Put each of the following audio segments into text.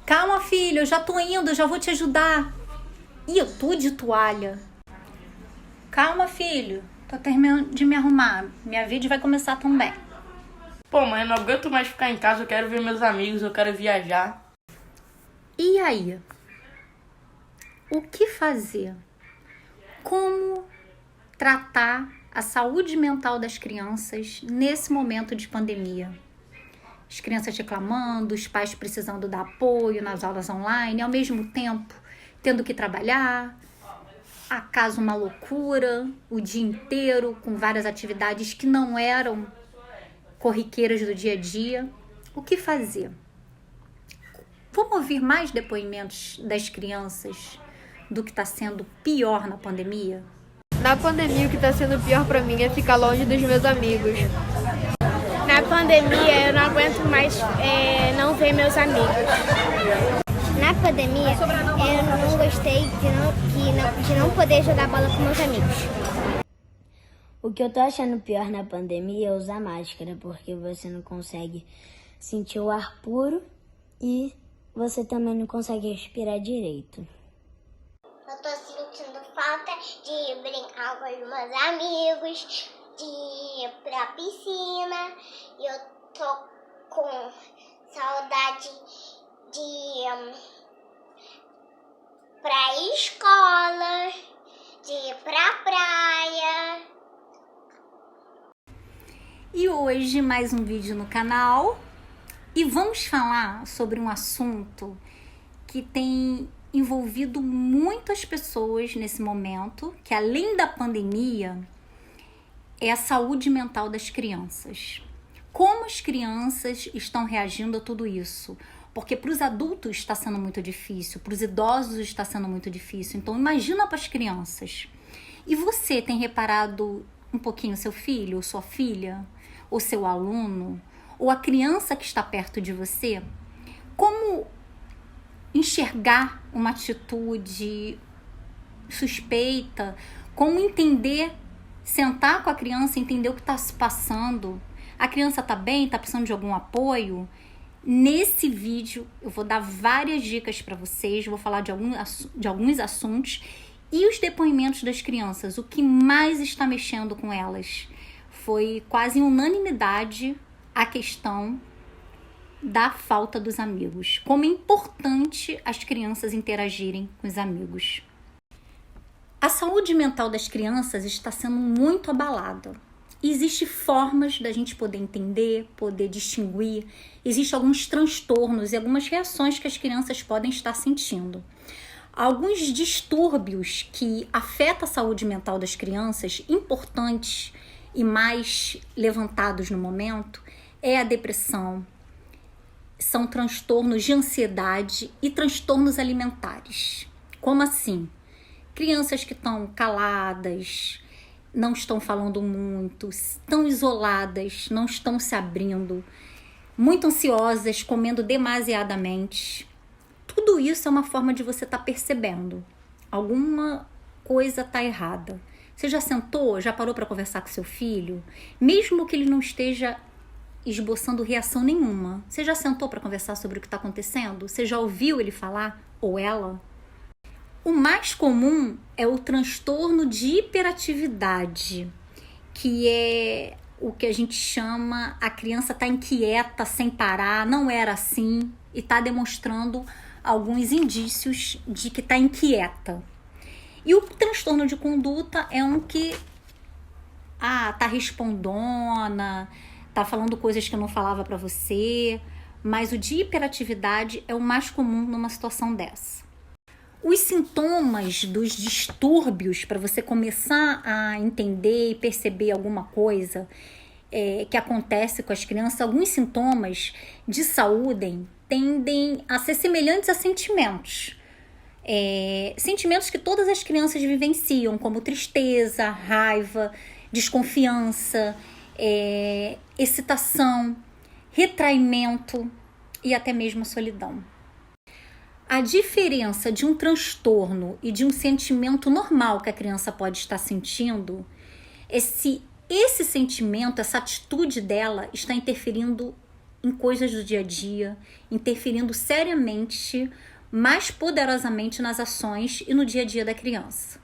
Calma, filho, eu já tô indo, eu já vou te ajudar. Ih, eu tô de toalha. Calma, filho, tô terminando de me arrumar. Minha vídeo vai começar também. Pô, mãe, eu não aguento mais ficar em casa, eu quero ver meus amigos, eu quero viajar. E aí? O que fazer? Como tratar a saúde mental das crianças nesse momento de pandemia? As crianças reclamando, os pais precisando dar apoio nas aulas online, ao mesmo tempo tendo que trabalhar, a casa uma loucura, o dia inteiro com várias atividades que não eram corriqueiras do dia a dia. O que fazer? Vamos ouvir mais depoimentos das crianças do que está sendo pior na pandemia? Na pandemia, o que está sendo pior para mim é ficar longe dos meus amigos. Na pandemia, eu não aguento mais não ver meus amigos. Na pandemia, eu não gostei de não poder jogar bola com meus amigos. O que eu tô achando pior na pandemia é usar máscara, porque você não consegue sentir o ar puro e você também não consegue respirar direito. Eu tô sentindo falta de brincar com os meus amigos, de ir pra piscina. E eu tô com saudade de ir pra escola, de ir pra praia. E hoje mais um vídeo no canal e vamos falar sobre um assunto que tem envolvido muitas pessoas nesse momento, que além da pandemia é a saúde mental das crianças. Como as crianças estão reagindo a tudo isso? Porque para os adultos está sendo muito difícil, para os idosos está sendo muito difícil. Então imagina para as crianças. E você tem reparado um pouquinho seu filho, ou sua filha, ou seu aluno, ou a criança que está perto de você? Como enxergar uma atitude suspeita? Como entender, sentar com a criança, entender o que está se passando? A criança está bem? Está precisando de algum apoio? Nesse vídeo eu vou dar várias dicas para vocês, vou falar de alguns assuntos e os depoimentos das crianças. O que mais está mexendo com elas foi quase unanimidade a questão da falta dos amigos. Como é importante as crianças interagirem com os amigos. A saúde mental das crianças está sendo muito abalada. Existem formas da gente poder entender, poder distinguir. Existem alguns transtornos e algumas reações que as crianças podem estar sentindo. Alguns distúrbios que afetam a saúde mental das crianças, importantes e mais levantados no momento, é a depressão, são transtornos de ansiedade e transtornos alimentares. Como assim? Crianças que estão caladas, não estão falando muito, estão isoladas, não estão se abrindo, muito ansiosas, comendo demasiadamente. Tudo isso é uma forma de você estar percebendo. Alguma coisa está errada. Você já sentou, já parou para conversar com seu filho? Mesmo que ele não esteja esboçando reação nenhuma. Você já sentou para conversar sobre o que está acontecendo? Você já ouviu ele falar? Ou ela? O mais comum é o transtorno de hiperatividade, que é o que a gente chama, a criança está inquieta sem parar, não era assim, e está demonstrando alguns indícios de que está inquieta. E o transtorno de conduta é um que tá respondona, tá falando coisas que eu não falava para você, mas o de hiperatividade é o mais comum numa situação dessa. Os sintomas dos distúrbios, para você começar a entender e perceber alguma coisa que acontece com as crianças, alguns sintomas de saúde tendem a ser semelhantes a sentimentos. Sentimentos que todas as crianças vivenciam, como tristeza, raiva, desconfiança, excitação, retraimento e até mesmo solidão. A diferença de um transtorno e de um sentimento normal que a criança pode estar sentindo é se esse sentimento, essa atitude dela está interferindo em coisas do dia a dia, interferindo seriamente, mais poderosamente nas ações e no dia a dia da criança.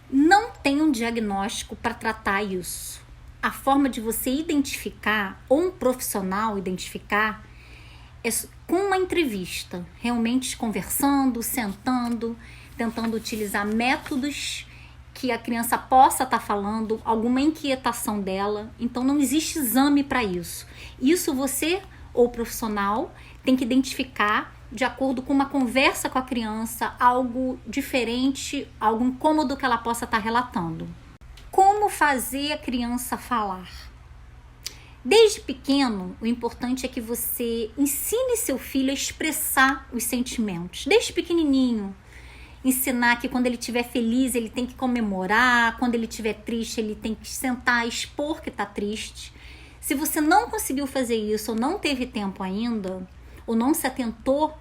Não tem um diagnóstico para tratar isso. A forma de você identificar, ou um profissional identificar, é com uma entrevista, realmente conversando, sentando, tentando utilizar métodos que a criança possa estar falando, alguma inquietação dela. Então não existe exame para isso. Isso você, ou profissional, tem que identificar de acordo com uma conversa com a criança, algo diferente, algo incômodo que ela possa estar relatando. Como fazer a criança falar? Desde pequeno, o importante é que você ensine seu filho a expressar os sentimentos. Desde pequenininho, ensinar que quando ele estiver feliz, ele tem que comemorar, quando ele estiver triste, ele tem que sentar e expor que está triste. Se você não conseguiu fazer isso, ou não teve tempo ainda, ou não se atentou,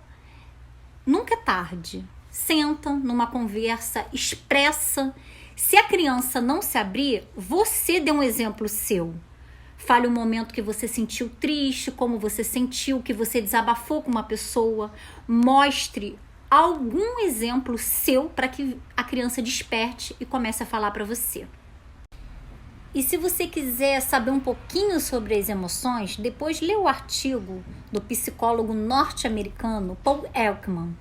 nunca é tarde. Senta numa conversa, expressa. Se a criança não se abrir, você dê um exemplo seu. Fale o momento que você sentiu triste, como você sentiu, que você desabafou com uma pessoa. Mostre algum exemplo seu para que a criança desperte e comece a falar para você. E se você quiser saber um pouquinho sobre as emoções, depois lê o artigo do psicólogo norte-americano Paul Ekman.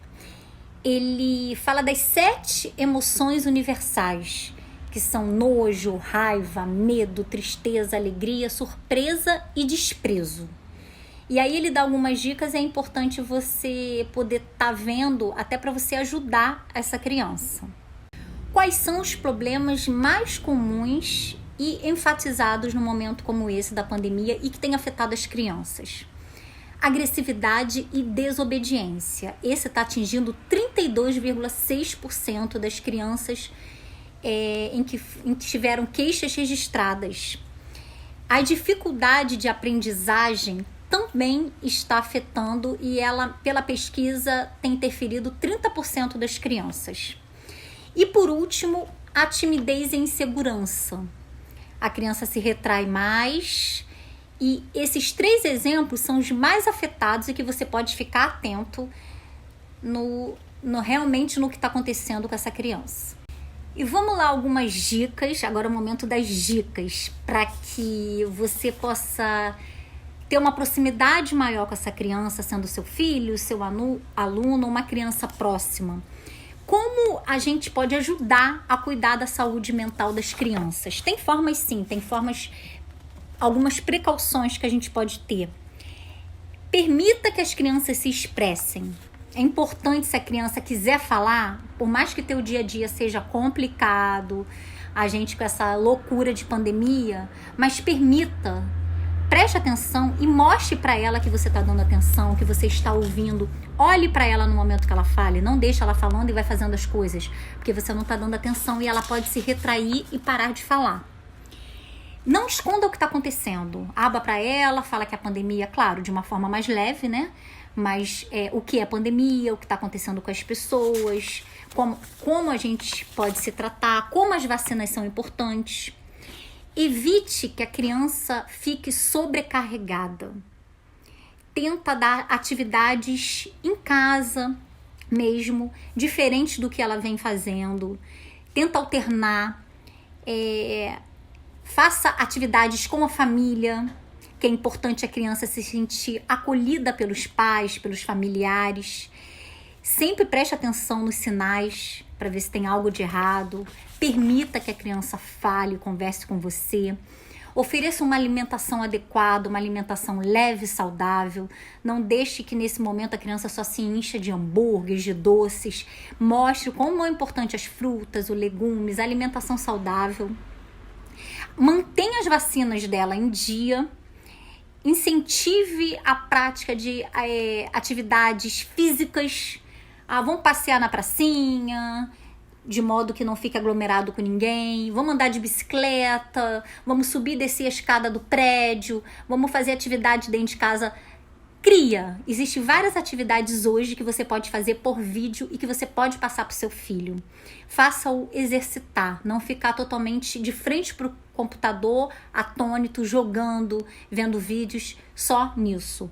Ele fala das 7 emoções universais, que são nojo, raiva, medo, tristeza, alegria, surpresa e desprezo. E aí ele dá algumas dicas, é importante você poder estar vendo, até para você ajudar essa criança. Quais são os problemas mais comuns e enfatizados num momento como esse da pandemia e que tem afetado as crianças? Agressividade e desobediência. Esse está atingindo 32,6% das crianças em que tiveram queixas registradas. A dificuldade de aprendizagem também está afetando e ela, pela pesquisa, tem interferido 30% das crianças. E por último, a timidez e insegurança. A criança se retrai mais e esses 3 exemplos são os mais afetados e que você pode ficar atento realmente no que está acontecendo com essa criança. E vamos lá, algumas dicas, agora é o momento das dicas, para que você possa ter uma proximidade maior com essa criança, sendo seu filho, seu aluno, uma criança próxima. Como a gente pode ajudar a cuidar da saúde mental das crianças? Tem formas sim, tem formas, algumas precauções que a gente pode ter. Permita que as crianças se expressem. É importante, se a criança quiser falar, por mais que teu dia a dia seja complicado, a gente com essa loucura de pandemia, mas permita, preste atenção e mostre para ela que você está dando atenção, que você está ouvindo. Olhe para ela no momento que ela fale, não deixe ela falando e vai fazendo as coisas, porque você não está dando atenção e ela pode se retrair e parar de falar. Não esconda o que está acontecendo. Abra para ela, fala que a pandemia, claro, de uma forma mais leve, né? Mas o que é a pandemia, o que está acontecendo com as pessoas, como a gente pode se tratar, como as vacinas são importantes. Evite que a criança fique sobrecarregada. Tenta dar atividades em casa mesmo, diferente do que ela vem fazendo. Tenta alternar. Faça atividades com a família, que é importante a criança se sentir acolhida pelos pais, pelos familiares. Sempre preste atenção nos sinais para ver se tem algo de errado. Permita que a criança fale, converse com você. Ofereça uma alimentação adequada, uma alimentação leve e saudável. Não deixe que nesse momento a criança só se encha de hambúrgueres, de doces. Mostre como é importante as frutas, os legumes, a alimentação saudável. Mantenha as vacinas dela em dia. Incentive a prática de atividades físicas. Vamos passear na pracinha, de modo que não fique aglomerado com ninguém. Vamos andar de bicicleta, vamos subir e descer a escada do prédio, vamos fazer atividade dentro de casa. Cria. Existem várias atividades hoje que você pode fazer por vídeo e que você pode passar para o seu filho. Faça-o exercitar, não ficar totalmente de frente para o computador atônito, jogando, vendo vídeos, só nisso.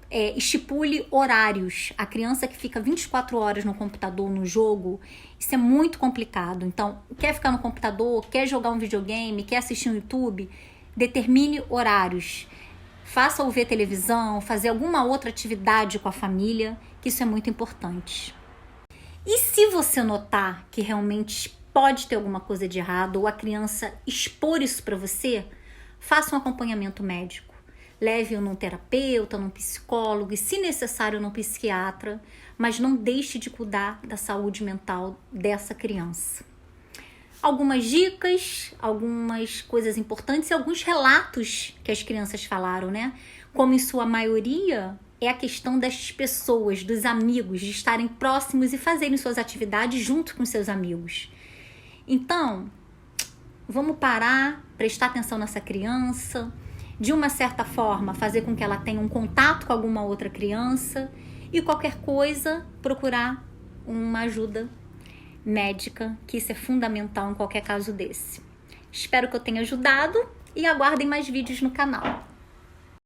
Estipule horários. A criança que fica 24 horas no computador, no jogo, isso é muito complicado. Então, quer ficar no computador, quer jogar um videogame, quer assistir no YouTube, determine horários. Faça-o ver televisão, fazer alguma outra atividade com a família, que isso é muito importante. E se você notar que realmente pode ter alguma coisa de errado ou a criança expor isso para você, faça um acompanhamento médico. Leve-o num terapeuta, num psicólogo e, se necessário, num psiquiatra, mas não deixe de cuidar da saúde mental dessa criança. Algumas dicas, algumas coisas importantes e alguns relatos que as crianças falaram, né? Como em sua maioria é a questão das pessoas, dos amigos, de estarem próximos e fazerem suas atividades junto com seus amigos. Então, vamos parar, prestar atenção nessa criança, de uma certa forma fazer com que ela tenha um contato com alguma outra criança e qualquer coisa procurar uma ajuda médica, que isso é fundamental em qualquer caso desse. Espero que eu tenha ajudado e aguardem mais vídeos no canal.